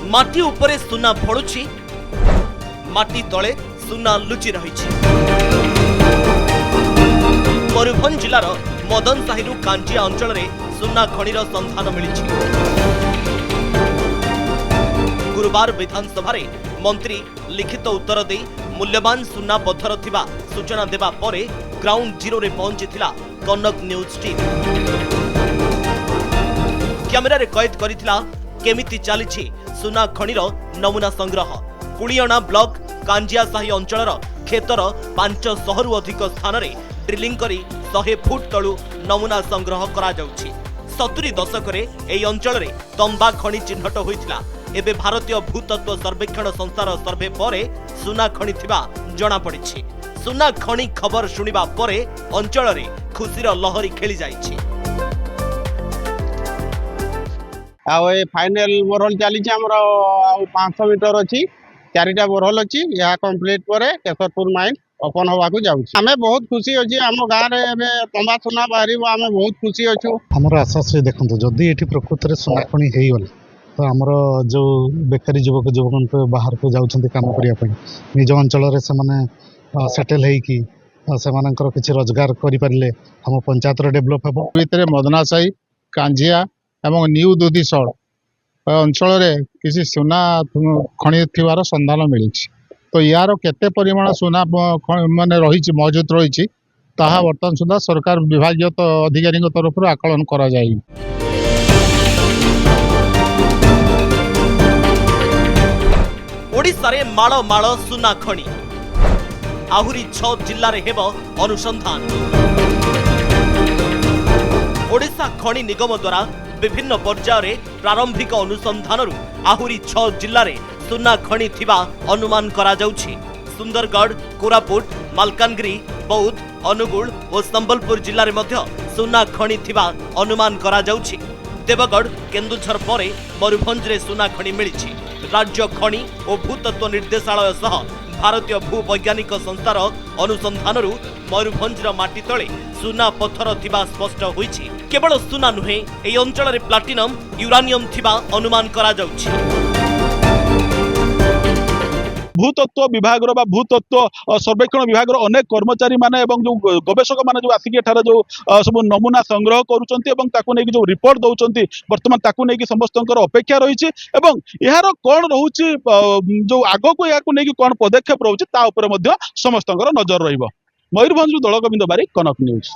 माटी उपरे सुना फड़ुछि, माटी तले सुना लुचि रहिछि। मयूरभंज जिलार मदन साहिरु कांजिया अंचल रे सुना खणीर संधान मिलिछि। गुरुवार विधानसभा रे मंत्री लिखित उत्तर दे मूल्यवान सुना पत्थर थिबा सूचना देबा परे ग्राउंड जीरो रे पहुंचीथिला कनक न्यूज टीम। कैमेरा रे कैद करिथिला केमिति चालिछि सुना खणीर नमूना संग्रह। कुलियणा ब्लॉक कांजिया साही अंचलर खेतर 500 रु अधिक स्थान रे ड्रिलिंग करी 100 फुट तळु नमूना संग्रह करा जाउछि। 70 दशक रे एई अंचल रे तंबा खणी चिन्हट होइथिला। एबे भारतीय भूतत्व सर्वेक्षण संस्थार सर्वे परे सुना खणी थिबा जणा पड़िछि। सुना खणी खबर शुणिबा परे अंचल रे खुशीर लहरी खेली जाइछि। फाइनल बोरहोल चली 500 मीटर अच्छी 4टा बोरहोल अच्छी यह कंप्लीट पर केशरपुर माइन ओपन होगा आम बहुत खुशी अच्छी आम गाँव में तंबा सुना बाहर आम बहुत खुशी अच्छु। आमर आशा से देखो जदि ये प्रकृत में सुना खणी होगला तो आमर जो बेकारी युवक युवक बाहर को जाऊँ कम करने निज अंचल से सेटेल होगी से रोजगार करें आम पंचायत डेभलप हम भितर मदनासाही कांजिया एवं न्यू दुधीशल अंचल किसी सुना खଣି थिबार संधान मिली तो यार केते परिमाण सुना माने रही मौजूद रही ताहा वर्तमान सुधा सरकार विभागीय अधिकारी तरफ आकलन करा जाय। ओडिशा रे माळ माळ सुना खणी आहुरी 6 जिल्ला रे हेबो अनुसंधान। ओडिशा खणी निगम द्वारा विभिन्न पर्यायर प्रारंभिक अनुसंधान आहुरी 6 जिल्ला रे सुना खणी थिबा अनुमान करा जाउछि। सुंदरगढ़, कोरापुट, मालकानगिरी, बौद्ध, अनुगुल और संबलपुर जिल्ला रे मध्य सुना खणी थिबा अनुमान करा जाउछि। देवगढ़, केन्दुझर परे मयूरभंज रे सुना खणी मिलिछि। राज्य खणी और भूतत्व निर्देशालय सह भारतीय भूवैज्ञानिक संस्थार अनुसंधान मयूरभंजर माटी तले सुना पत्थर थिबा स्पष्ट होइछि। केवल सुना नुहे एई अंचल रे प्लाटिनम यूरानियम थिबा अनुमान करा जाउछि। भूतत्व विभाग भूतत्व सर्वेक्षण विभाग अनेक कर्मचारी माने एवं जो गवेषक माने जो आसिक एठार जो सब नमूना संग्रह करुचंती एवं ताकू नेकी जो रिपोर्ट दउचंती वर्तमान ताकू नेकी समस्तंकर अपेक्षा रहिछि एवं एहार कोन रहउछि जो आगो को याकू नेकी कोन पदक्षेप रहउछि ता ऊपर मध्ये समस्तंकर नजर रहिबो। मयूरभंज दल गोविंद बारिक, कनक न्यूज।